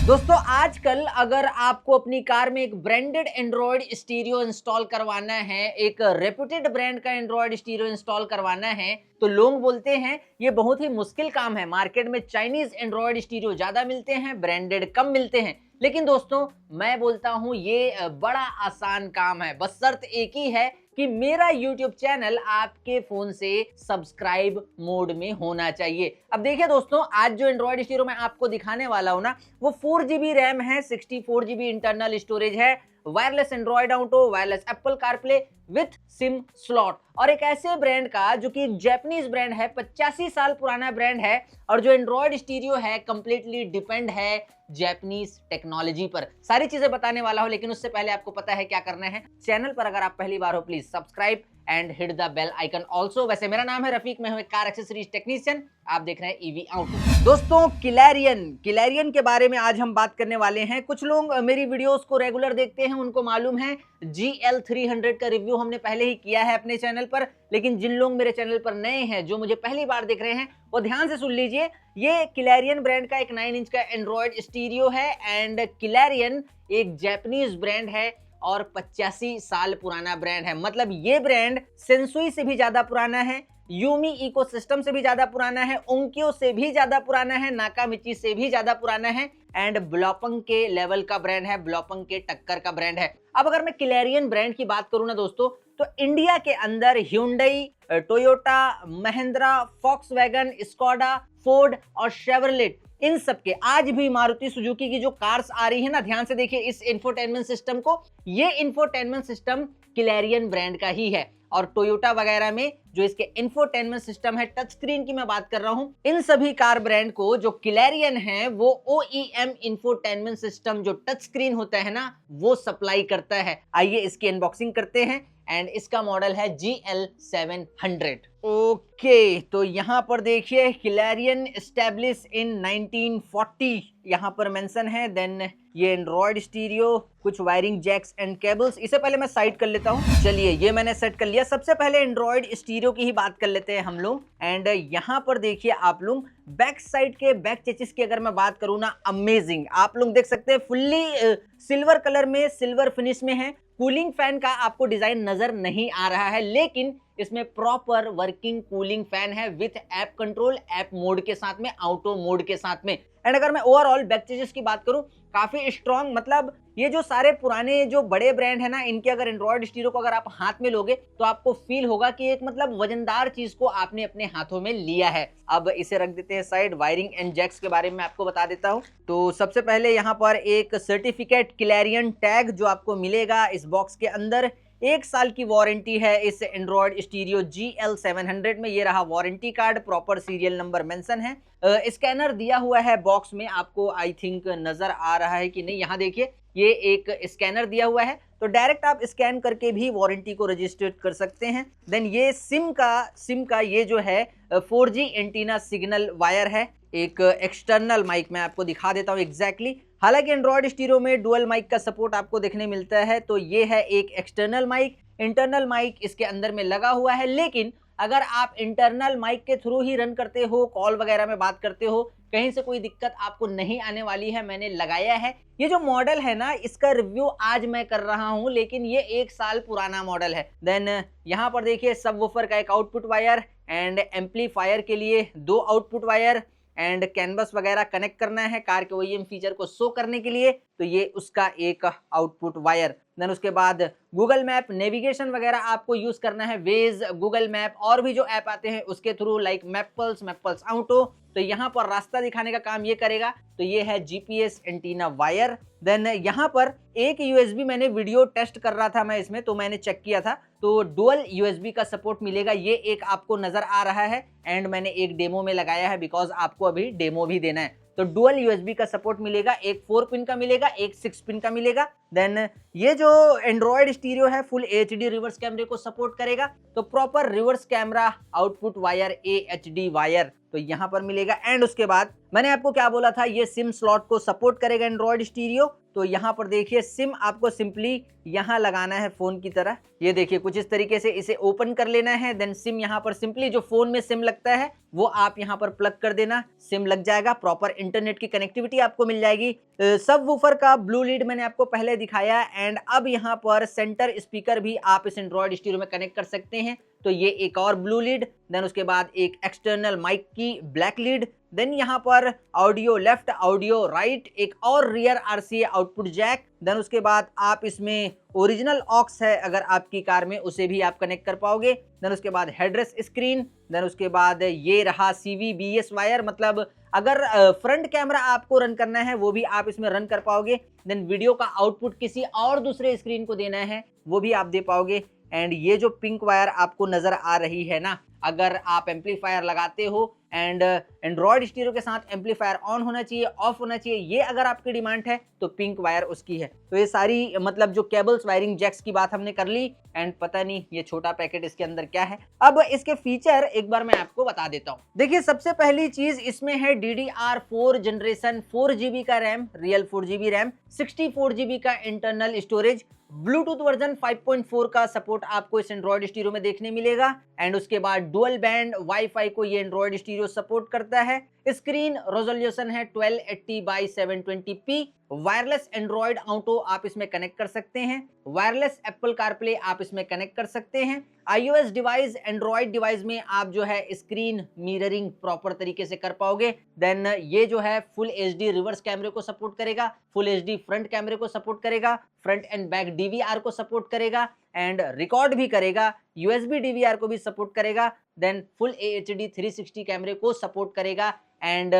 दोस्तों आजकल अगर आपको अपनी कार में एक ब्रांडेड एंड्रॉयड स्टीरियो इंस्टॉल करवाना है, एक रेप्यूटेड ब्रांड का एंड्रॉयड स्टीरियो इंस्टॉल करवाना है, तो लोग बोलते हैं ये बहुत ही मुश्किल काम है। मार्केट में चाइनीज एंड्रॉयड स्टीरियो ज्यादा मिलते हैं, ब्रांडेड कम मिलते हैं। लेकिन दोस्तों मैं बोलता हूं ये बड़ा आसान काम है, बस शर्त एक ही है कि मेरा YouTube चैनल आपके फोन से सब्सक्राइब मोड में होना चाहिए। अब देखिए दोस्तों, आज जो एंड्रॉयड स्टीरियो मैं आपको दिखाने वाला हूं ना, वो 4GB रैम है, 64GB इंटरनल स्टोरेज है, wireless Android auto, wireless Apple CarPlay with SIM slot, और एक ऐसे ब्रांड का जो कि एक जैपनीज ब्रांड है, 85 साल पुराना ब्रांड है, और जो एंड्रॉयड स्टीरियो है कंप्लीटली डिपेंड है जैपनीज टेक्नोलॉजी पर। सारी चीजें बताने वाला हूं, लेकिन उससे पहले आपको पता है क्या करना है। चैनल पर अगर आप पहली बार हो please subscribe and hit the bell icon also. वैसे मेरा नाम है रफीक, मैं हूं एक कार एक्सेसरीज टेक्नीशियन, आप देख रहे हैं ईवी आउटो। दोस्तों किलैरियन के बारे में आज हम बात करने वाले हैं। कुछ लोग मेरी वीडियोस को रेगुलर देखते हैं, उनको मालूम है GL300 का रिव्यू हमने पहले ही किया है अपने चैनल पर, लेकिन जिन लोग मेरे चैनल पर नए हैं, जो मुझे पहली बार देख रहे हैं, वो ध्यान से सुन लीजिए। ये किलैरियन ब्रांड का एक 9 इंच का एंड्रॉयड स्टीरियो है, एंड किलैरियन एक जापानीज ब्रांड है और 85 साल पुराना ब्रांड है। मतलब ये ब्रांड सेंसुई से भी ज्यादा पुराना है, यूमी इकोसिस्टम से भी ज्यादा पुराना है, ओंक्यो से भी ज्यादा पुराना है, नाकामिची से भी ज्यादा पुराना है, एंड ब्लॉपंग के लेवल का ब्रांड है, ब्लॉपंग के टक्कर का ब्रांड है। अब अगर मैं किलैरियन ब्रांड की बात करूं ना दोस्तों, तो इंडिया के अंदर Hyundai, Toyota, Mahindra, Volkswagen, Skoda, Ford और शेवरलेट, इन सब के, आज भी मारुति सुजुकी की जो कार्स आ रही है ना, ध्यान से देखिए इस इंफोटेनमेंट सिस्टम को, ये इंफोटेनमेंट सिस्टम किलैरियन ब्रांड का ही है। और टोयोटा वगैरह में जो इसके इंफोटेनमेंट सिस्टम है, टच स्क्रीन की मैं बात कर रहा हूं, इन सभी कार ब्रांड को जो किलैरियन है वो OEM इंफोटेनमेंट सिस्टम, जो टच स्क्रीन होता है ना, वो सप्लाई करता है। आइए इसकी अनबॉक्सिंग करते हैं, एंड इसका मॉडल है GL700। ओके, तो यहां पर देखिए किलैरियन एस्टैब्लिश इन 1940 यहां पर मेंशन है। देन ये एंड्रॉयड स्टीरियो, कुछ वायरिंग जैक्स एंड केबल्स। इसे पहले मैं साइड कर लेता हूं। चलिए ये मैंने सेट कर लिया। सबसे पहले एंड्रॉयड स्टीरियो की ही बात कर लेते हैं हम लोग। एंड यहां पर देखिए आप लोग बैक साइड के बैक चेसिस की अगर मैं बात करूं ना, अमेजिंग, आप लोग देख सकते हैं, फुल्ली सिल्वर कलर में, सिल्वर फिनिश में है। कूलिंग फैन का आपको डिजाइन नजर नहीं आ रहा है, लेकिन इसमें प्रॉपर वर्किंग कूलिंग फैन है with app control, app mode के साथ में, ऑटो मोड के साथ में। एंड अगर मैं ओवरऑल बैक चेसिस की बात करूं, काफी स्ट्रॉन्ग, मतलब ये जो सारे पुराने जो बड़े ब्रांड है ना, इनके अगर एंड्रॉयड स्टीरियो को अगर आप हाथ में लोगे तो आपको फील होगा कि एक मतलब वजनदार चीज को आपने अपने हाथों में लिया है। अब इसे रख देते हैं साइड। वायरिंग एंड जैक्स के बारे में आपको बता देता हूं। तो सबसे पहले यहाँ पर एक सर्टिफिकेट किलैरियन टैग जो आपको मिलेगा इस बॉक्स के अंदर। 1 साल की वारंटी है इस एंड्रॉयड स्टीरियो GL700 में। ये रहा warranty card, proper serial number mention है। स्कैनर दिया हुआ है बॉक्स में, आपको आई थिंक नजर आ रहा है कि नहीं, यहाँ देखिए ये एक स्कैनर दिया हुआ है, तो डायरेक्ट आप स्कैन करके भी वारंटी को रजिस्टर कर सकते हैं। देन ये सिम का ये जो है 4G एंटीना सिग्नल वायर है। एक एक्सटर्नल माइक मैं आपको दिखा देता हूँ एग्जैक्टली। हालांकि एंड्रॉयड स्टीरियो में डुअल माइक का सपोर्ट आपको देखने मिलता है, तो ये है एक एक्सटर्नल माइक। इंटरनल माइक इसके अंदर में लगा हुआ है, लेकिन अगर आप इंटरनल माइक के थ्रू ही रन करते हो, कॉल वगैरह में बात करते हो, कहीं से कोई दिक्कत आपको नहीं आने वाली है। मैंने लगाया है। ये जो मॉडल है ना, इसका रिव्यू आज मैं कर रहा हूं, लेकिन ये 1 साल पुराना मॉडल है। देन यहाँ पर देखिए सबवूफर का एक आउटपुट वायर, एंड एम्पलीफायर के लिए 2 आउटपुट वायर, एंड कैनवस वगैरह कनेक्ट करना है कार के OEM फीचर को शो करने के लिए, तो ये उसका एक आउटपुट वायर। देन उसके बाद गूगल मैप नेविगेशन वगैरह आपको यूज करना है, वेज, गूगल मैप और भी जो ऐप आते हैं उसके थ्रू, लाइक मैपल्स ऑटो, तो यहाँ पर रास्ता दिखाने का काम ये करेगा। तो ये है GPS एंटीना वायर। देन यहाँ पर एक USB, मैंने वीडियो टेस्ट कर रहा था मैं इसमें, तो मैंने चेक किया था, तो डुअल USB का सपोर्ट मिलेगा, ये एक आपको नजर आ रहा है। एंड मैंने एक डेमो में लगाया है, बिकॉज आपको अभी डेमो भी देना है। तो डुअल USB का सपोर्ट मिलेगा, एक 4 पिन का मिलेगा, एक 6 पिन का मिलेगा। देन ये जो एंड्रॉयड स्टीरियो है फुल HD रिवर्स कैमरे को सपोर्ट करेगा, तो proper reverse camera output wire AHD wire तो यहाँ पर मिलेगा। एंड उसके बाद मैंने आपको क्या बोला था, ये सिम स्लॉट को सपोर्ट करेगा एंड्रॉयड स्टीरियो। तो यहाँ पर देखिए सिम आपको सिंपली यहाँ लगाना है फोन की तरह। ये देखिए कुछ इस तरीके से इसे ओपन कर लेना है। देन सिम यहाँ पर सिंपली जो फोन में सिम लगता है वो आप यहाँ पर प्लग कर देना, सिम लग जाएगा, प्रॉपर इंटरनेट की कनेक्टिविटी आपको मिल जाएगी। सब वूफर का ब्लू लीड मैंने आपको पहले दिखाया एंड अब यहाँ पर सेंटर स्पीकर भी आप इस एंड्रॉयड स्टीरियो में कनेक्ट कर सकते हैं। तो ये एक और ब्लू लीड, देन उसके बाद एक एक्सटर्नल माइक की ब्लैक लीड, देन यहाँ पर ऑडियो लेफ्ट, ऑडियो राइट, एक और rear RCA output jack, then उसके बाद आप इसमें ओरिजिनल ऑक्स है अगर आपकी कार में उसे भी आप कनेक्ट कर पाओगे। देन उसके बाद हेडरेस्ट स्क्रीन, देन उसके बाद ये रहा CVBS वायर, मतलब अगर फ्रंट कैमरा आपको रन करना है वो भी आप इसमें रन कर पाओगे। देन वीडियो का आउटपुट किसी और दूसरे स्क्रीन को देना है वो भी आप दे पाओगे। एंड ये जो पिंक वायर आपको नजर आ रही है ना, अगर आप एम्पलीफायर लगाते हो एंड एंड्रॉयड स्टीरियो के साथ एम्पलीफायर ऑन होना चाहिए, ऑफ होना चाहिए, ये अगर आपकी डिमांड है तो पिंक वायर उसकी है। तो ये सारी मतलब जो केबल्स वायरिंग जैक्स की बात हमने कर ली एंड पता नहीं ये छोटा पैकेट इसके अंदर क्या है। अब इसके फीचर एक बार मैं आपको बता देता हूँ। देखिए सबसे पहली चीज इसमें है DDR4 जनरेशन 4GB का RAM, real 4GB RAM, 64GB का इंटरनल स्टोरेज, ब्लूटूथ वर्जन 5.4 का सपोर्ट आपको इस एंड्रॉयड स्टीरियो में देखने मिलेगा एंड उसके बाद डुअल बैंड वाईफाई को ये एंड्रॉयड स्टीरियो सपोर्ट करता है। स्क्रीन रेजोल्यूशन है 1280x720p। वायरलेस एंड्रॉयड ऑटो आप इसमें कनेक्ट कर सकते हैं, वायरलेस एप्पल कारप्ले आप इसमें कनेक्ट कर सकते हैं। iOS डिवाइस, एंड्रॉयड डिवाइस में आप जो है स्क्रीन मिररिंग प्रॉपर तरीके से कर पाओगे। देन ये जो है फुल HD रिवर्स कैमरे को सपोर्ट करेगा, फुल HD फ्रंट कैमरे को सपोर्ट करेगा, फ्रंट एंड बैक DVR को सपोर्ट करेगा एंड रिकॉर्ड भी करेगा, USB DVR को भी सपोर्ट करेगा, देन फुल AHD 360 कैमरे को सपोर्ट करेगा एंड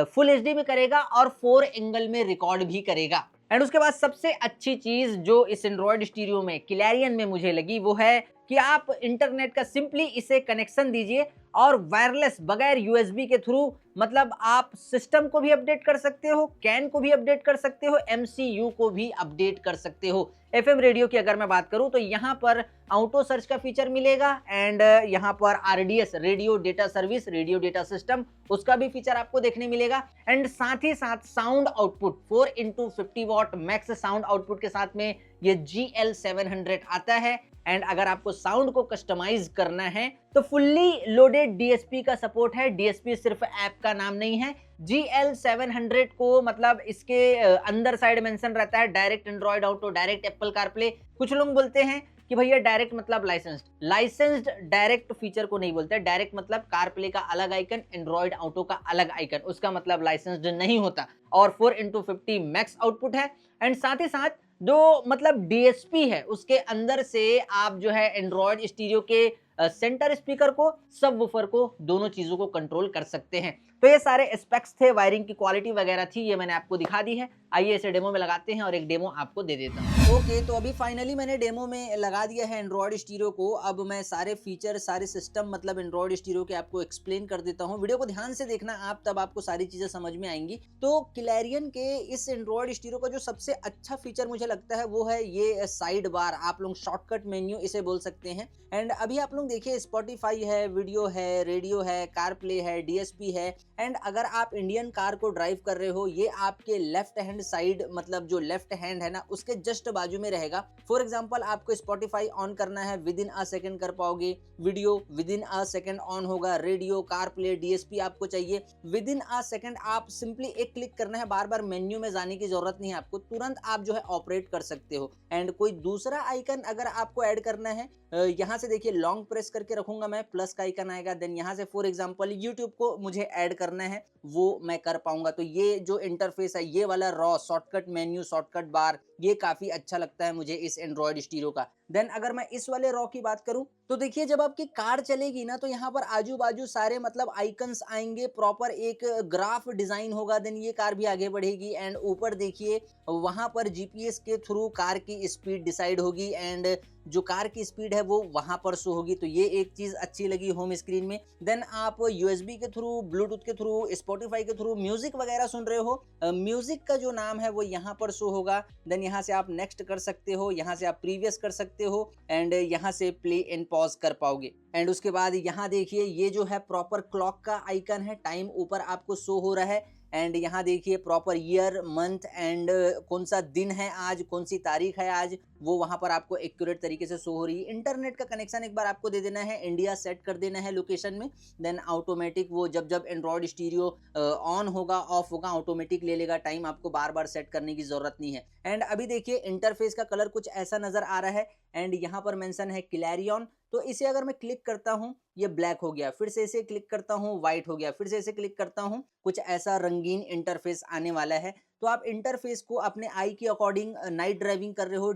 फुल HD भी करेगा और 4 एंगल में रिकॉर्ड भी करेगा। एंड उसके बाद सबसे अच्छी चीज जो इस एंड्रॉयड स्टीरियो में क्लैरियन में मुझे लगी वो है कि आप इंटरनेट का सिंपली इसे कनेक्शन दीजिए और वायरलेस बगैर USB के थ्रू मतलब आप सिस्टम को भी अपडेट कर सकते हो, कैन को भी अपडेट कर सकते हो, MCU को भी अपडेट कर सकते हो। FM रेडियो की अगर मैं बात करूं तो यहाँ पर ऑटो सर्च का फीचर मिलेगा एंड यहाँ पर RDS radio data service, radio data system, उसका भी फीचर आपको देखने मिलेगा एंड साथ ही साथ sound output 4x50 what max sound output के साथ में ये GL700 आता है। एंड अगर आपको साउंड को कस्टमाइज करना है तो फुल्ली लोडेड DSP का सपोर्ट है। DSP सिर्फ ऐप का नाम नहीं है, GL700 को मतलब इसके अंदर साइड मेंशन रहता है direct Android auto, direct Apple CarPlay. कुछ लोग बोलते हैं कि भैया डायरेक्ट मतलब लाइसेंस्ड डायरेक्ट फीचर को नहीं बोलते। डायरेक्ट मतलब कारप्ले का अलग आइकन, एंड्रॉयड ऑटो का अलग आइकन, उसका मतलब लाइसेंस्ड नहीं होता। और 4x50 मैक्स आउटपुट है एंड साथ ही साथ जो मतलब DSP है उसके अंदर से आप जो है एंड्रॉयड स्टीरियो के सेंटर स्पीकर को, सब वूफर को, दोनों चीजों को कंट्रोल कर सकते हैं। तो ये सारे एस्पेक्ट्स थे, वायरिंग की क्वालिटी वगैरह थी, ये मैंने आपको दिखा दी है। आइए इसे डेमो में लगाते हैं और एक डेमो आपको दे देता हूँ। ओके, तो अभी फाइनली मैंने डेमो में लगा दिया है एंड्रॉयड स्टीरियो को। अब मैं सारे फीचर, सारे सिस्टम मतलब एंड्रॉयड स्टीरियो के आपको एक्सप्लेन कर देता हूँ। वीडियो को ध्यान से देखना आप, तब आपको सारी चीजें समझ में आएंगी। तो क्लैरियन के इस एंड्रॉयड स्टीरियो का जो सबसे अच्छा फीचर मुझे लगता है वो है ये साइड बार, आप लोग शॉर्टकट मेन्यू इसे बोल सकते हैं। एंड अभी आप लोग देखिए स्पॉटिफाई है, वीडियो है, रेडियो है, कारप्ले है, DSP है एंड अगर आप इंडियन कार को ड्राइव कर रहे हो ये आपके लेफ्ट हैंड साइड मतलब जो लेफ्ट हैंड है ना उसके जस्ट बाजू में रहेगा। फॉर एग्जांपल आपको स्पॉटिफाई ऑन करना है, विद इन अ सेकंड कर पाओगे, video with in a second on होगा, रेडियो, कारप्ले, DSP आपको चाहिए विद इन अ सेकंड। आप सिंपली एक क्लिक करना है, बार बार मेन्यू में जाने की जरूरत नहीं है आपको, तुरंत आप जो है ऑपरेट कर सकते हो। एंड कोई दूसरा आइकन अगर आपको ऐड करना है, यहाँ से देखिए लॉन्ग प्रेस करके रखूंगा मैं, प्लस का आइकन आएगा, देन यहाँ से फॉर एग्जांपल यूट्यूब को मुझे ऐड करना है वो मैं कर पाऊंगा। तो ये जो इंटरफेस है, ये वाला रॉ शॉर्टकट मेन्यू, शॉर्टकट बार, ये काफी अच्छा लगता है मुझे इस एंड्रॉयड स्टीरियो का। देन अगर मैं इस वाले रॉ की बात करूं तो देखिए जब आपकी कार चलेगी ना तो यहाँ पर आजू बाजू सारे मतलब आइकन्स आएंगे, प्रॉपर एक ग्राफ डिजाइन होगा, देन ये कार भी आगे बढ़ेगी एंड ऊपर देखिए वहां पर GPS के थ्रू कार की स्पीड डिसाइड होगी एंड जो कार की स्पीड है वो वहां पर शो होगी। तो ये एक चीज अच्छी लगी होम स्क्रीन में। देन आप USB के थ्रू, ब्लूटूथ के थ्रू, स्पॉटिफाई के थ्रू म्यूजिक वगैरह सुन रहे हो, म्यूजिक का जो नाम है वो यहाँ पर शो होगा। देन यहाँ से आप नेक्स्ट कर सकते हो, यहाँ से आप प्रीवियस कर सकते हो एंड यहाँ से प्ले एंड पॉज कर पाओगे। एंड उसके बाद यहाँ देखिए ये जो है प्रॉपर क्लॉक का आइकन है, टाइम ऊपर आपको शो हो रहा है एंड यहाँ देखिए प्रॉपर ईयर, मंथ एंड कौन सा दिन है आज, कौन सी तारीख है आज, वो वहां पर आपको एक्यूरेट तरीके से शो हो रही है। इंटरनेट का कनेक्शन एक बार आपको दे देना है, इंडिया सेट कर देना है लोकेशन में, देन ऑटोमेटिक वो जब जब एंड्रॉयड स्टीरियो ऑन होगा ऑफ होगा ऑटोमेटिक ले लेगा टाइम, आपको बार बार सेट करने की जरूरत नहीं है। एंड अभी देखिए इंटरफेस का कलर कुछ ऐसा नजर आ रहा है एंड यहाँ पर मेंशन है क्लैरियन, तो इसे अगर मैं क्लिक करता हूँ ये ब्लैक हो गया, फिर से इसे क्लिक करता हूँ व्हाइट हो गया, फिर से इसे क्लिक करता हूँ, कुछ ऐसा रंगीन इंटरफेस आने वाला है। तो आप इंटरफेस को अपने आई के अकॉर्डिंग, नाइट ड्राइविंग कर रहे हो,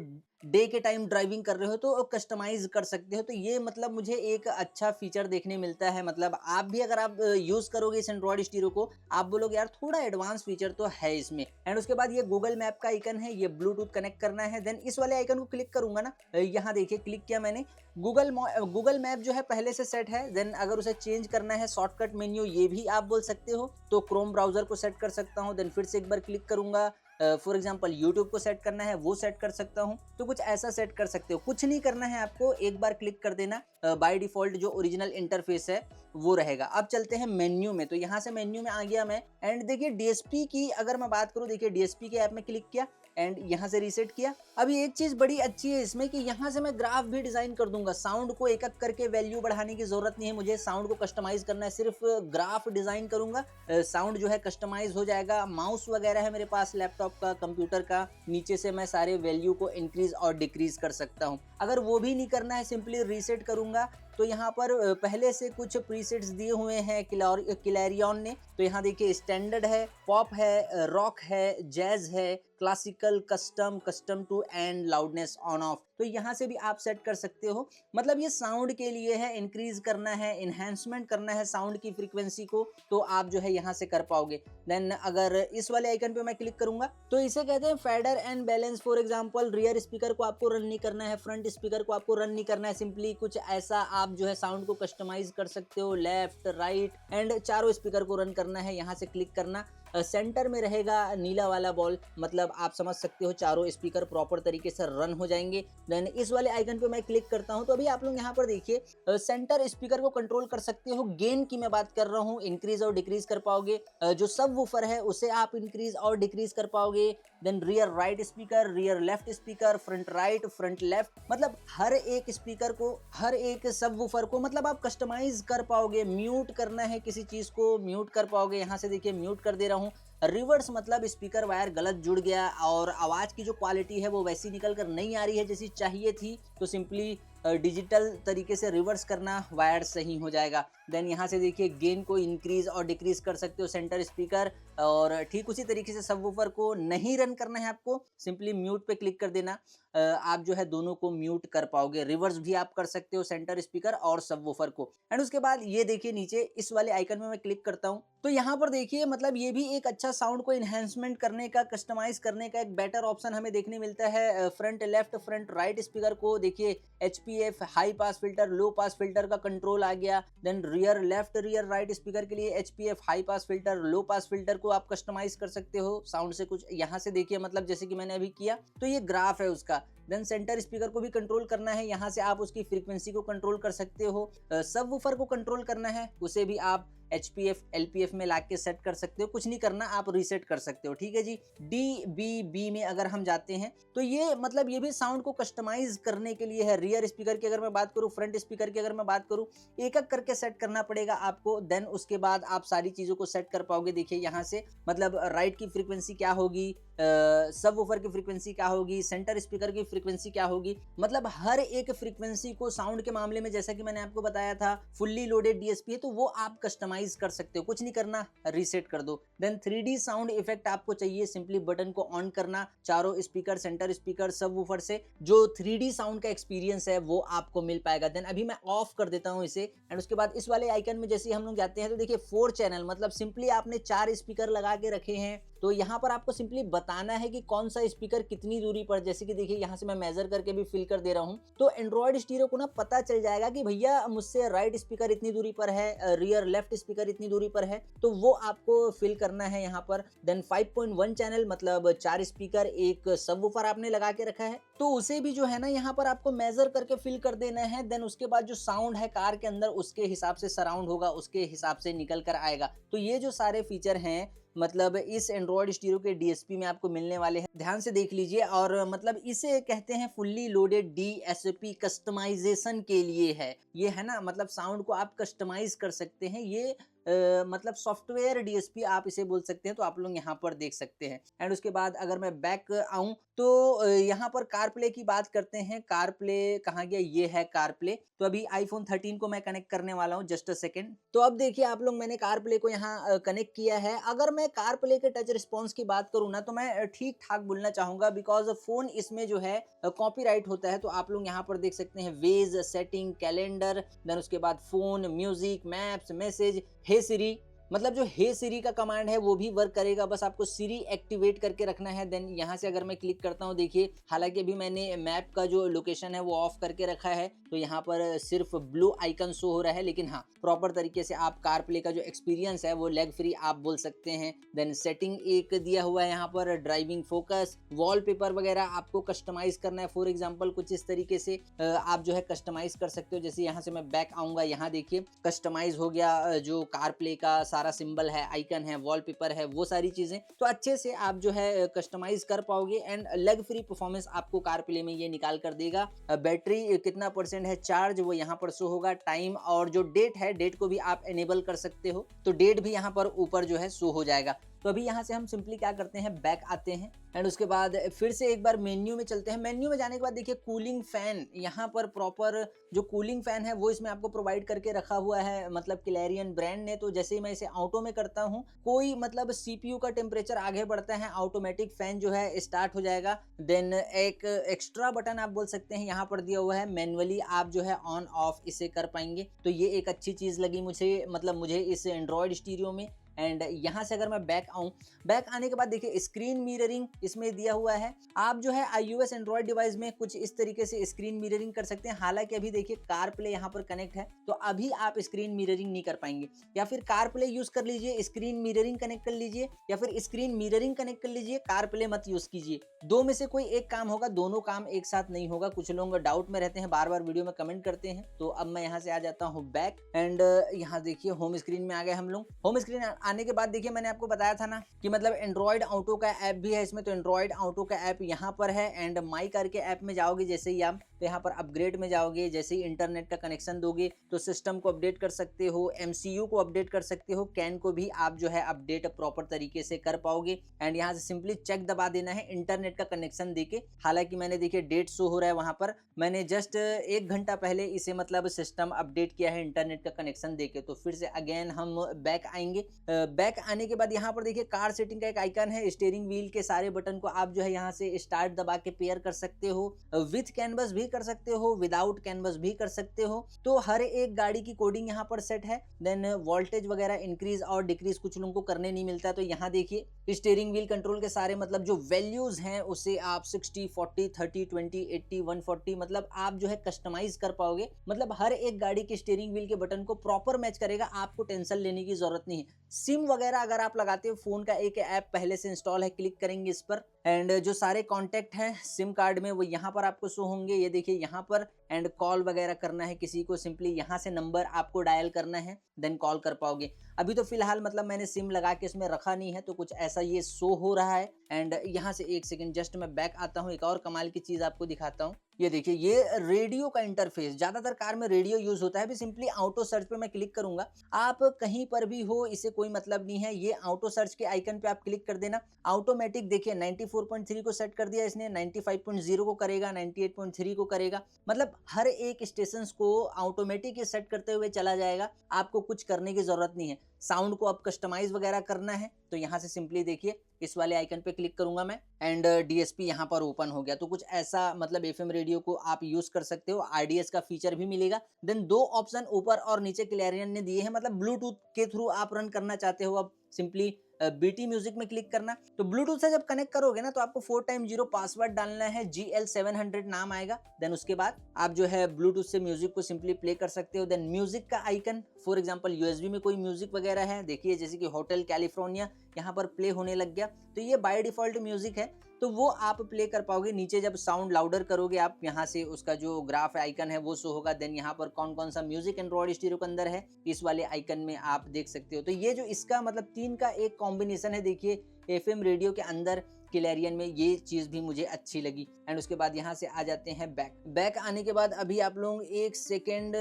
डे के टाइम ड्राइविंग कर रहे हो तो कस्टमाइज कर सकते हो। तो ये मतलब मुझे एक अच्छा फीचर देखने मिलता है, मतलब आप भी अगर आप यूज करोगे इस एंड्रॉयड स्टीरियो को, आप बोलोगे यार थोड़ा एडवांस फीचर तो है इसमें। एंड उसके बाद ये गूगल मैप का आइकन है, ये ब्लूटूथ कनेक्ट करना है, देन इस वाले आइकन को क्लिक करूंगा ना, यहाँ देखिए क्लिक किया मैंने, गूगल मैप जो है पहले से सेट है। देन अगर उसे चेंज करना है शॉर्टकट मेन्यू, ये भी आप बोल सकते हो, तो क्रोम ब्राउजर को सेट कर सकता हूँ। देन फिर से एक बार क्लिक करूंगा, फॉर एग्जाम्पल यूट्यूब को सेट करना है वो सेट कर सकता हूँ। तो कुछ ऐसा सेट कर सकते हो, कुछ नहीं करना है आपको, एक बार क्लिक कर देना, बाय डिफॉल्ट जो ओरिजिनल इंटरफेस है वो रहेगा। अब चलते हैं मेन्यू में, तो यहाँ से मेन्यू में आ गया मैं एंड देखिए डीएसपी की अगर मैं बात करूँ, देखिए डीएसपी के ऐप में क्लिक किया एंड यहाँ से रीसेट किया। अभी एक चीज बड़ी अच्छी है इसमें कि यहाँ से मैं ग्राफ भी डिजाइन कर दूंगा, साउंड को एक एक करके वैल्यू बढ़ाने की जरूरत नहीं है मुझे, साउंड को कस्टमाइज करना है, सिर्फ ग्राफ डिजाइन करूंगा, साउंड जो है कस्टमाइज हो जाएगा। माउस वगैरह है मेरे पास लैपटॉप का, कंप्यूटर का, नीचे से मैं सारे वैल्यू को इंक्रीज और डिक्रीज कर सकता हूँ। अगर वो भी नहीं करना है, सिंपली रीसेट करूंगा, तो यहाँ पर पहले से कुछ प्रीसेट्स दिए हुए हैं क्लैरियन ने। तो यहाँ देखिए स्टैंडर्ड है, पॉप है, रॉक है, जैज है, classical, custom, custom two and loudness on off. तो यहाँ से भी आप सेट कर सकते हो, मतलब ये साउंड के लिए है, इंक्रीज करना है, इन्हेंसमेंट करना है साउंड की फ्रीक्वेंसी को, तो आप जो है यहाँ से कर पाओगे। देन अगर इस वाले आइकन पे मैं क्लिक करूंगा तो इसे कहते हैं fader and balance. For example rear speaker को आपको रन नहीं करना है, फ्रंट स्पीकर को आपको रन नहीं करना है, सिंपली कुछ ऐसा आप जो है साउंड को कस्टमाइज कर सकते हो, लेफ्ट राइट एंड चारों स्पीकर को रन करना है, यहाँ से क्लिक करना। सेंटर में रहेगा नीला वाला बॉल, मतलब आप समझ सकते हो चारों स्पीकर प्रॉपर तरीके से रन हो जाएंगे। देन इस वाले आइकन पे मैं क्लिक करता हूं तो अभी आप लोग यहाँ पर देखिए सेंटर स्पीकर को कंट्रोल कर सकते हो। गेन की मैं बात कर रहा हूँ, इंक्रीज और डिक्रीज कर पाओगे, जो सब वूफर है उसे आप इंक्रीज और डिक्रीज कर पाओगे। Then rear right speaker, rear left speaker, front right, front left, मतलब हर एक स्पीकर को, हर एक सब वूफर को मतलब आप कस्टमाइज कर पाओगे। म्यूट करना है किसी चीज को म्यूट कर पाओगे, यहाँ से देखिए म्यूट कर दे रहा हूँ। रिवर्स मतलब स्पीकर वायर गलत जुड़ गया और आवाज की जो क्वालिटी है वो वैसी निकल कर नहीं आ रही है जैसी चाहिए थी, तो सिंपली डिजिटल तरीके से रिवर्स करना, वायर सही हो जाएगा। देन यहाँ से देखिए गेन को इंक्रीज और डिक्रीज कर सकते हो सेंटर स्पीकर, और ठीक उसी तरीके से सबवूफर को नहीं रन करना है आपको, सिंपली म्यूट पे क्लिक कर देना, आप जो है दोनों को म्यूट कर पाओगे। रिवर्स भी आप कर सकते हो सेंटर स्पीकर और सबवूफर को। एंड उसके बाद ये देखिए नीचे इस वाले आइकन में मैं क्लिक करता हूँ तो यहाँ पर देखिए मतलब ये भी एक अच्छा साउंड को इन्हेंसमेंट करने का, कस्टमाइज करने का एक बेटर ऑप्शन हमें देखने मिलता है। Front left, front right speaker को देखिए HPF high pass filter, low pass filter का कंट्रोल आ गया। Then rear left, rear right speaker के लिए HPF high pass filter, low pass filter को आप कस्टमाइज कर सकते हो साउंड से कुछ। यहाँ से देखिए मतलब जैसे कि मैंने अभी किया तो ये ग्राफ है उसका। देन सेंटर स्पीकर को भी कंट्रोल करना है, यहाँ से आप उसकी फ्रीक्वेंसी को कंट्रोल कर सकते हो। सबवूफर को कंट्रोल करना है, उसे भी आप HPF LPF में ला के सेट कर सकते हो, कुछ नहीं करना, आप रीसेट कर सकते हो। ठीक है जी। DBB में अगर हम जाते हैं तो ये मतलब ये भी साउंड को कस्टमाइज करने के लिए है। रियर स्पीकर की अगर मैं बात करूं, फ्रंट स्पीकर की अगर मैं बात करूं, एक एक करके सेट करना पड़ेगा आपको। देन उसके बाद आप सारी चीजों को सेट कर पाओगे। देखिए यहाँ से मतलब राइट की फ्रीक्वेंसी क्या होगी, सबवूफर की फ्रीक्वेंसी क्या होगी, सेंटर स्पीकर की फ्रीक्वेंसी क्या होगी, मतलब हर एक फ्रीक्वेंसी को साउंड के मामले में जैसा कि मैंने आपको बताया था फुल्ली लोडेड DSP है तो वो आप कस्टमाइज कर सकते हो, कुछ नहीं करना, रीसेट कर दो। देन 3D साउंड इफेक्ट आपको चाहिए, सिंपली बटन को ऑन करना, चारों स्पीकर, सेंटर स्पीकर, सबवूफर से जो 3D साउंड का एक्सपीरियंस है वो आपको मिल पाएगा। देन अभी मैं ऑफ कर देता हूं इसे। एंड उसके बाद इस वाले आइकन में जैसे हम लोग जाते हैं तो देखिए 4 चैनल, मतलब सिंपली आपने 4 स्पीकर लगा के रखे हैं तो यहाँ पर आपको सिंपली बताना है कि कौन सा स्पीकर कितनी दूरी पर, जैसे कि देखिए यहाँ से मैं मेजर करके भी फिल कर दे रहा हूँ तो एंड्रॉयड स्टीरियो को ना पता चल जाएगा कि भैया मुझसे राइट स्पीकर इतनी दूरी पर है, रियर लेफ्ट स्पीकर इतनी दूरी पर है, तो वो आपको फिल करना है यहाँ पर। देन 5.1 चैनल मतलब 4 स्पीकर, एक सबवूफर आपने लगा के रखा है तो उसे भी जो है ना यहाँ पर आपको मेजर करके फिल कर देना है। देन उसके बाद जो साउंड है कार के अंदर उसके हिसाब से सराउंड होगा, उसके हिसाब से निकल कर आएगा। तो ये जो सारे फीचर हैं मतलब इस एंड्रॉयड स्टीरियो के डीएसपी में आपको मिलने वाले हैं, ध्यान से देख लीजिए। और मतलब इसे कहते हैं फुल्ली लोडेड डीएसपी कस्टमाइजेशन के लिए है ये, है ना, मतलब साउंड को आप कस्टमाइज कर सकते हैं। ये मतलब सॉफ्टवेयर डीएसपी आप इसे बोल सकते हैं। तो आप लोग यहाँ पर देख सकते हैं। एंड उसके बाद अगर मैं बैक आऊं तो यहाँ पर कार प्ले की बात करते हैं। कार प्ले कहाँ गया, ये है कार प्ले। तो अभी आईफोन 13 को मैं कनेक्ट करने वाला हूँ, जस्ट अ सेकेंड। तो अब देखिए आप लोग, मैंने कार प्ले को यहाँ कनेक्ट किया है। अगर मैं कार प्ले के टच रिस्पॉन्स की बात करूँ ना, तो मैं ठीक ठाक बोलना चाहूंगा, बिकॉज फोन इसमें जो है कॉपीराइट होता है। तो आप लोग यहाँ पर देख सकते हैं वेज, सेटिंग, कैलेंडर, देन उसके बाद फोन, म्यूजिक, मैप्स, मैसेज, हे सिरी। मतलब जो हे सिरी का कमांड है वो भी वर्क करेगा, बस आपको सिरी एक्टिवेट करके रखना है। देन यहाँ से अगर मैं क्लिक करता हूँ, देखिए हालांकि अभी मैंने मैप का जो लोकेशन है वो ऑफ करके रखा है, तो यहाँ पर सिर्फ ब्लू आइकन शो हो रहा है। लेकिन हाँ, प्रॉपर तरीके से आप कार प्ले का जो एक्सपीरियंस है वो लेग फ्री आप बोल सकते हैं। देन सेटिंग एक दिया हुआ है यहाँ पर, ड्राइविंग फोकस, वॉलपेपर वगैरह आपको कस्टमाइज करना है। फॉर एग्जाम्पल कुछ इस तरीके से आप जो है कस्टमाइज कर सकते हो। जैसे यहाँ से मैं बैक आऊंगा, यहाँ देखिए कस्टमाइज हो गया, जो कार प्ले का सारा सिंबल है, आइकन है, वॉलपेपर है, वो सारी चीजें तो अच्छे से आप जो है कस्टमाइज कर पाओगे। एंड लेग फ्री परफॉर्मेंस आपको कार प्ले में ये निकाल कर देगा। बैटरी कितना % है चार्ज वो यहाँ पर शो होगा। टाइम और जो डेट है, डेट को भी आप एनेबल कर सकते हो, तो डेट भी यहाँ पर ऊपर जो है शो हो जाएगा। तो अभी यहाँ से हम सिंपली क्या करते हैं, बैक आते हैं। एंड उसके बाद फिर से एक बार मेन्यू में चलते हैं। मेन्यू में जाने के बाद देखिए कूलिंग फैन, यहाँ पर प्रॉपर जो कूलिंग फैन है वो इसमें आपको प्रोवाइड करके रखा हुआ है, मतलब क्लैरियन ब्रांड ने। तो जैसे ही मैं इसे ऑटो में करता हूँ, कोई मतलब सीपीयू का टेम्परेचर आगे बढ़ता है, ऑटोमेटिक फैन जो है स्टार्ट हो जाएगा। देन एक एक्स्ट्रा बटन आप बोल सकते हैं यहाँ पर दिया हुआ है, मैनुअली आप जो है ऑन ऑफ इसे कर पाएंगे। तो ये एक अच्छी चीज लगी मुझे, मतलब मुझे इस एंड्रॉयड स्टीरियो में। एंड यहाँ से अगर मैं बैक आऊं, बैक आने के बाद देखिए स्क्रीन मिररिंग इसमें दिया हुआ है। आप जो है iOS एंड्रॉयड डिवाइस में कुछ इस तरीके से स्क्रीन मिररिंग कर सकते हैं। हालांकि अभी देखिए कार प्ले यहाँ पर कनेक्ट है, तो अभी आप स्क्रीन मिररिंग नहीं कर पाएंगे। या फिर कार प्ले यूज कर लीजिए, स्क्रीन मिररिंग कनेक्ट कर लीजिए, या फिर स्क्रीन मिररिंग कनेक्ट कर लीजिए, कार प्ले मत यूज कीजिए। दो में से कोई एक काम होगा, दोनों काम एक साथ नहीं होगा। कुछ लोग डाउट में रहते हैं, बार बार वीडियो में कमेंट करते हैं। तो अब मैं यहाँ से आ जाता हूँ बैक। एंड यहाँ देखिए होम स्क्रीन में आ गए हम लोग। होम स्क्रीन आने के बाद देखिए मैंने आपको बताया था ना कि मतलब एंड्रॉयड ऑटो का ऐप भी है इसमें। तो एंड्रॉयड ऑटो का ऐप यहाँ पर है। एंड माई कार के ऐप में जाओगे जैसे ही आप, तो यहाँ पर अपग्रेड में जाओगे, जैसे ही इंटरनेट का कनेक्शन दोगे तो सिस्टम को अपडेट कर सकते हो, एमसीयू को अपडेट कर सकते हो, कैन को भी आप जो है अपडेट प्रॉपर तरीके से कर पाओगे। एंड यहाँ से सिंपली चेक दबा देना है इंटरनेट का कनेक्शन देके। हालांकि मैंने देखिए डेट शो हो रहा है वहां पर, मैंने जस्ट 1 घंटा पहले इसे मतलब सिस्टम अपडेट किया है इंटरनेट का कनेक्शन देके। तो फिर से अगेन हम बैक आएंगे। बैक आने के बाद यहाँ पर देखिए कार सेटिंग का एक आइकन है, स्टीयरिंग व्हील के सारे बटन को आप जो है यहाँ से स्टार्ट दबा के पेयर कर सकते हो, विथ कैनवस भी कर सकते हो, विदाउट कैनवस भी कर सकते हो। तो हर एक गाड़ी की कोडिंग यहाँ पर सेट है। देन वोल्टेज वगैरह इंक्रीज और डिक्रीज कुछ लोगों को करने नहीं मिलता। तो यहाँ देखिए स्टीयरिंग व्हील कंट्रोल के सारे मतलब जो वैल्यूज हैं उसे आप 60, 40, 30, 20, 80, 140 मतलब आप जो है कस्टमाइज कर पाओगे। मतलब हर एक गाड़ी के स्टीयरिंग व्हील के बटन को प्रॉपर मैच करेगा, आपको टेंशन लेने की जरूरत नहीं है। सिम वगैरह अगर आप लगाते हो, फोन का एक ऐप पहले से इंस्टॉल है, क्लिक करेंगे इस पर। एंड जो सारे कॉन्टैक्ट हैं सिम कार्ड में वो यहाँ पर आपको शो होंगे, ये देखिए यहाँ पर। एंड कॉल वगैरह करना है किसी को, सिंपली यहाँ से नंबर आपको डायल करना है, देन कॉल कर पाओगे। अभी तो फिलहाल मतलब मैंने सिम लगा के इसमें रखा नहीं है, तो कुछ ऐसा ये शो हो रहा है। एंड यहाँ से 1 सेकंड जस्ट मैं बैक आता हूँ, एक और कमाल की चीज आपको दिखाता हूँ। ये देखिए ये रेडियो का इंटरफेस, ज्यादातर कार में रेडियो यूज होता है। अभी सिंपली ऑटो सर्च पे मैं क्लिक करूंगा, आप कहीं पर भी हो इसे कोई मतलब नहीं है। ये ऑटो सर्च के आइकन पे आप क्लिक कर देना, ऑटोमेटिक देखिए 94.3 को सेट कर दिया इसने, 95.0 को करेगा, 98.3 को करेगा। मतलब हर एक स्टेशन को ऑटोमेटिक सेट करते हुए चला जाएगा, आपको कुछ करने की जरूरत नहीं है। साउंड को आप कस्टमाइज वगैरह करना है तो यहाँ से सिंपली देखिए इस वाले आइकन पे क्लिक करूंगा मैं, एंड डीएसपी यहाँ पर ओपन हो गया। तो कुछ ऐसा मतलब एफएम रेडियो को आप यूज कर सकते हो, आरडीएस का फीचर भी मिलेगा। देन 2 ऑप्शन ऊपर और नीचे क्लैरियन ने दिए हैं, मतलब ब्लूटूथ के थ्रू आप रन करना चाहते हो, अब सिंपली बीटी म्यूजिक में क्लिक करना। तो ब्लूटूथ से जब कनेक्ट करोगे ना तो आपको 4x0 पासवर्ड डालना है, GL700 नाम आएगा। देन उसके बाद आप जो है ब्लूटूथ से म्यूजिक को सिंपली प्ले कर सकते हो। देन म्यूजिक का आइकन, फॉर एग्जांपल यूएसबी में कोई म्यूजिक वगैरह है, देखिए जैसे कि होटल कैलिफोर्निया यहाँ पर प्ले होने लग गया, तो ये बाय डिफॉल्ट म्यूजिक है। तो वो आप प्ले कर पाओगे। नीचे जब साउंड लाउडर करोगे आप, यहाँ से उसका जो ग्राफ आइकन है वो शो होगा। देन यहाँ पर कौन कौन सा म्यूजिक एंड्रॉइड स्टीरियो के अंदर है इस वाले आइकन में आप देख सकते हो। तो ये जो इसका मतलब 3 का एक कॉम्बिनेशन है, देखिए FM रेडियो के अंदर क्लैरियन में, ये चीज भी मुझे अच्छी लगी। एंड उसके बाद यहाँ से आ जाते हैं बैक आने के बाद अभी आप लोग एक सेकेंड,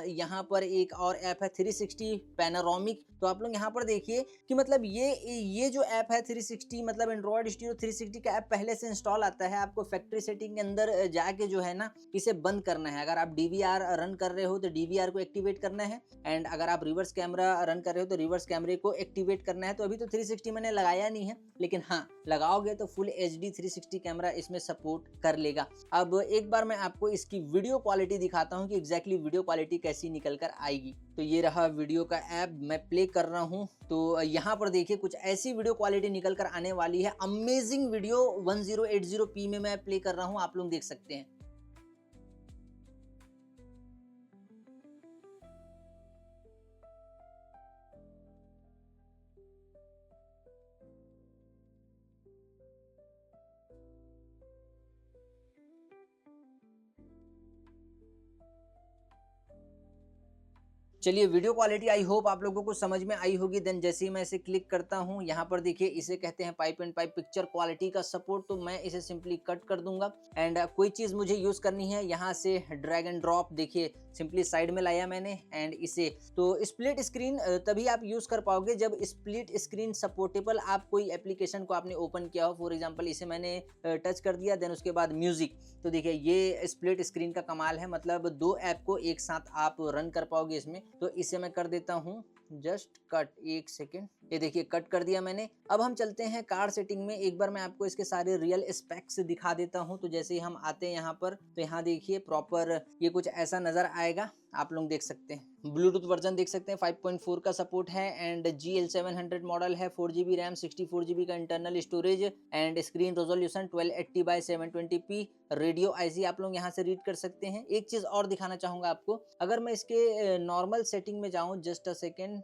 यहाँ पर एक और ऐप है 360 पैनारोमिक। तो आप लोग यहाँ पर देखिए कि मतलब ये जो ऐप है 360 मतलब एंड्रॉइड स्टीरियो 360 का ऐप पहले से इंस्टॉल आता है। आपको फैक्ट्री सेटिंग के अंदर जाके जो है ना इसे बंद करना है। अगर आप DVR रन कर रहे हो तो DVR को एक्टिवेट करना है, एंड अगर आप रिवर्स कैमरा रन कर रहे हो तो रिवर्स कैमरे को एक्टिवेट करना है। तो अभी तो 360 मैंने लगाया नहीं है, लेकिन हाँ लगाओगे तो फुल HD 360 कैमरा इसमें सपोर्ट कर लेगा। अब एक बार मैं आपको इसकी वीडियो क्वालिटी दिखाता हूँ कि एग्जैक्टली वीडियो क्वालिटी कैसी निकल कर आएगी। तो ये रहा वीडियो का ऐप, मैं प्ले कर रहा हूँ। तो यहाँ पर देखिए कुछ ऐसी वीडियो क्वालिटी निकल कर आने वाली है। अमेजिंग वीडियो 1080p में मैं प्ले कर रहा हूँ, आप लोग देख सकते हैं। चलिए वीडियो क्वालिटी आई होप आप लोगों को समझ में आई होगी। देन जैसे ही मैं इसे क्लिक करता हूँ, यहाँ पर देखिए इसे कहते हैं pipe and pipe picture quality का सपोर्ट। तो मैं इसे सिंपली कट कर दूंगा। एंड कोई चीज़ मुझे यूज़ करनी है, यहाँ से ड्रैग एंड ड्रॉप, देखिए सिंपली साइड में लाया मैंने। एंड इसे तो स्प्लिट स्क्रीन तभी आप यूज़ कर पाओगे जब स्प्लिट स्क्रीन सपोर्टेबल आप कोई एप्लीकेशन को आपने ओपन किया हो। फॉर एग्जाम्पल इसे मैंने टच कर दिया, देन उसके बाद म्यूजिक। तो देखिए ये स्प्लिट स्क्रीन का कमाल है, मतलब 2 ऐप को एक साथ आप रन कर पाओगे इसमें। तो इसे मैं कर देता हूँ जस्ट कट, एक सेकेंड, ये देखिए कट कर दिया मैंने। अब हम चलते हैं कार सेटिंग में। एक बार मैं आपको इसके सारे रियल स्पेक्स दिखा देता हूँ। तो जैसे ही हम आते हैं यहाँ पर, तो यहाँ देखिए प्रॉपर ये कुछ ऐसा नजर आएगा, आप लोग देख सकते हैं। ब्लूटूथ वर्जन देख सकते हैं 5.4 का सपोर्ट है, एंड GL700 मॉडल है, 4GB रैम, 64GB का internal storage, and screen resolution 1280x720p। Radio IC आप लोग यहाँ से रीड कर सकते हैं। एक चीज और दिखाना चाहूंगा आपको, अगर मैं इसके नॉर्मल सेटिंग में जाऊँ, जस्ट अ सेकेंड,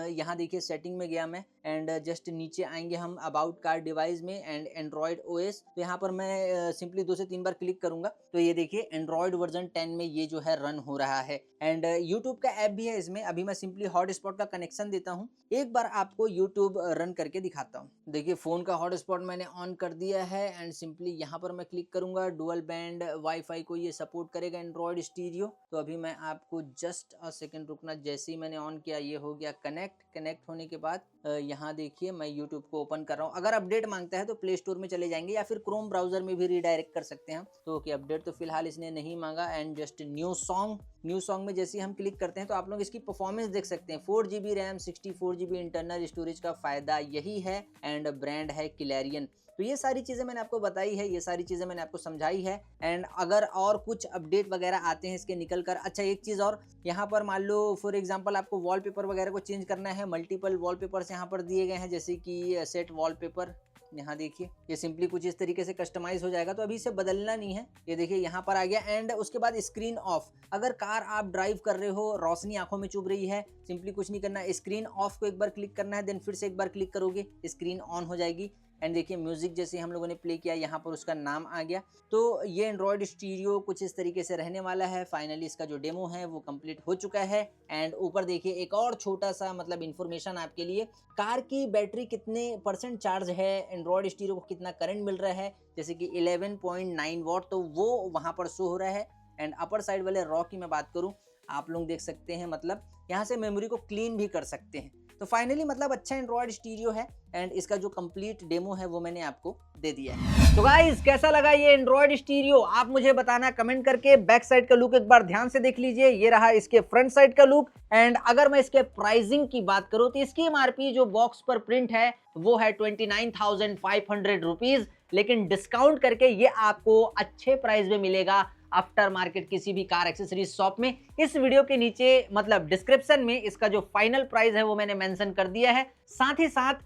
यहाँ देखिए सेटिंग में गया मैं, एंड जस्ट नीचे आएंगे हम अबाउट कार डिवाइस में एंड एंड्रॉइड OS। तो यहाँ पर मैं सिंपली 2 से 3 बार क्लिक करूंगा तो ये देखिए एंड्रॉइड वर्जन 10 में ये जो है रन हो रहा है। एंड यूट्यूब का ऐप भी है इसमें। अभी मैं सिंपली हॉटस्पॉट का कनेक्शन देता हूँ, एक बार आपको यूट्यूब रन करके दिखाता हूँ। देखिए फोन का हॉटस्पॉट मैंने ऑन कर दिया है, एंड सिंपली यहाँ पर मैं क्लिक करूंगा। डुअल बैंड वाईफाई को ये सपोर्ट करेगा एंड्रॉइड स्टीरियो। तो अभी मैं आपको जस्ट अ सेकेंड रुकना, जैसे ही मैंने ऑन किया ये हो गया कनेक्ट होने के बाद यहाँ देखिए मैं यूट्यूब को ओपन कर रहा हूँ। अगर अपडेट मांगता है तो प्ले स्टोर में चले जाएंगे या फिर क्रोम ब्राउजर में भी रिडायरेक्ट कर सकते हैं। तो ओके, अपडेट तो फिलहाल इसने नहीं मांगा। एंड जस्ट न्यू सॉन्ग में जैसे ही हम क्लिक करते हैं तो आप लोग इसकी परफॉर्मेंस देख सकते हैं। 4GB RAM, 64GB internal storage का फायदा यही है, एंड ब्रांड है क्लैरियन। तो ये सारी चीज़ें मैंने आपको बताई है, ये सारी चीज़ें मैंने आपको समझाई है। एंड अगर और कुछ अपडेट वगैरह आते हैं इसके निकल कर, अच्छा एक चीज़ और, यहाँ पर मान लो फॉर एग्जांपल आपको वॉलपेपर वगैरह को चेंज करना है, मल्टीपल वॉलपेपर्स यहाँ पर दिए गए हैं, जैसे कि सेट वॉलपेपर। यहाँ देखिए ये सिंपली कुछ इस तरीके से कस्टमाइज हो जाएगा, तो अभी इसे बदलना नहीं है। ये देखिए यहाँ पर आ गया। एंड उसके बाद स्क्रीन ऑफ, अगर कार आप ड्राइव कर रहे हो, रोशनी आंखों में चुभ रही है, सिंपली कुछ नहीं करना, स्क्रीन ऑफ को एक बार क्लिक करना है, देन फिर से एक बार क्लिक करोगे, स्क्रीन ऑन हो जाएगी। एंड देखिए म्यूजिक जैसे हम लोगों ने प्ले किया, यहाँ पर उसका नाम आ गया। तो ये एंड्रॉयड स्टीरियो कुछ इस तरीके से रहने वाला है। फाइनली इसका जो डेमो है वो कंप्लीट हो चुका है। एंड ऊपर देखिए एक और छोटा सा मतलब इन्फॉर्मेशन आपके लिए, कार की बैटरी कितने % चार्ज है, एंड्रॉयड स्टीरियो को कितना करंट मिल रहा है, जैसे कि 11.9 वॉट, तो वो वहाँ पर शो हो रहा है। एंड अपर साइड वाले रॉ की मैं बात करूँ, आप लोग देख सकते हैं, मतलब यहाँ से मेमोरी को क्लीन भी कर सकते हैं। तो फाइनली मतलब अच्छा एंड्रॉयड स्टीरियो है। एंड इसका जो कंप्लीट डेमो है वो मैंने आपको दे दिया है। तो गाइस कैसा लगा ये एंड्रॉयड स्टीरियो, आप मुझे बताना कमेंट करके। बैक साइड का लुक एक बार ध्यान से देख लीजिए, ये रहा इसके फ्रंट साइड का लुक। एंड अगर मैं इसके प्राइसिंग की बात करूं तो इसकी MRP जो बॉक्स पर प्रिंट है वो है 29,500 रुपीज, लेकिन डिस्काउंट करके ये आपको अच्छे प्राइस में मिलेगा आफ्टर मार्केट किसी भी कार एक्सेसरीज शॉप में। इस वीडियो के नीचे मतलब डिस्क्रिप्शन में इसका जो फाइनल प्राइस है वो मैंने मेंशन कर दिया है। साथ ही साथ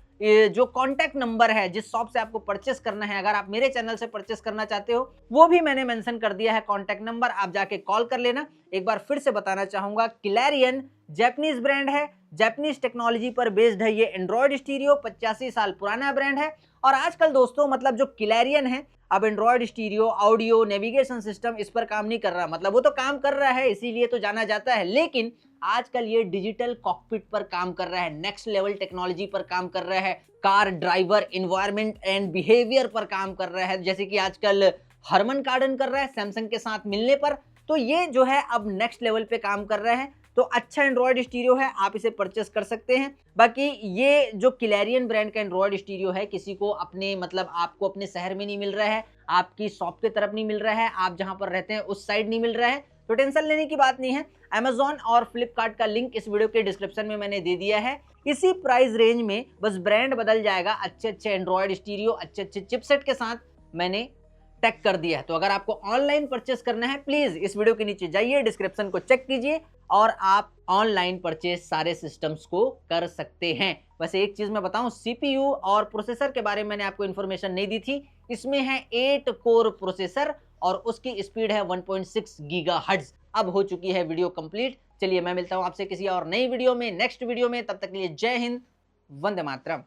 जो कॉन्टैक्ट नंबर है जिस शॉप से आपको परचेस करना है, अगर आप मेरे चैनल से परचेस करना चाहते हो, वो भी मैंने मेंशन कर दिया है कॉन्टैक्ट नंबर, आप जाके कॉल कर लेना। एक बार फिर से बताना चाहूंगा, क्लैरियन जापानीज ब्रांड है, जापानीज टेक्नोलॉजी पर बेस्ड है ये एंड्रॉयड स्टीरियो, 85 साल पुराना ब्रांड है। और आजकल दोस्तों मतलब जो क्लैरियन है, अब Android stereo, audio, navigation system इस पर काम नहीं कर रहा, मतलब वो तो काम कर रहा है इसीलिए तो जाना जाता है, लेकिन आजकल ये डिजिटल कॉकपिट पर काम कर रहा है, नेक्स्ट लेवल टेक्नोलॉजी पर काम कर रहा है, car driver environment and behaviour पर काम कर रहा है, जैसे कि आजकल हरमन कार्डन कर रहा है सैमसंग के साथ मिलने पर। तो ये जो है अब नेक्स्ट लेवल पे काम कर रहा है। तो अच्छा एंड्रॉयड स्टीरियो है, आप इसे परचेस कर सकते हैं। बाकी ये जो क्लैरियन ब्रांड का एंड्रॉयड स्टीरियो है, किसी को अपने मतलब आपको अपने शहर में नहीं मिल रहा है, आपकी शॉप की तरफ नहीं मिल रहा है, आप जहां पर रहते हैं उस साइड नहीं मिल रहा है, तो टेंशन लेने की बात नहीं है। Amazon और फ्लिपकार्ट का लिंक इस वीडियो के डिस्क्रिप्शन में मैंने दे दिया है। इसी प्राइस रेंज में बस ब्रांड बदल जाएगा, अच्छे अच्छे एंड्रॉयड स्टीरियो, अच्छे अच्छे चिपसेट के साथ मैंने टैग कर दिया है। तो अगर आपको ऑनलाइन परचेस करना है, प्लीज इस वीडियो के नीचे जाइए, डिस्क्रिप्शन को चेक कीजिए और आप ऑनलाइन परचेस सारे सिस्टम्स को कर सकते हैं। वैसे एक चीज मैं बताऊं, सीपीयू और प्रोसेसर के बारे में मैंने आपको इन्फॉर्मेशन नहीं दी थी। इसमें है 8 कोर प्रोसेसर और उसकी स्पीड है 1.6 गीगाहर्ट्ज। अब हो चुकी है वीडियो कंप्लीट। चलिए मैं मिलता हूं आपसे किसी और नई वीडियो में, नेक्स्ट वीडियो में। तब तक के लिए जय हिंद, वंदे मातरम।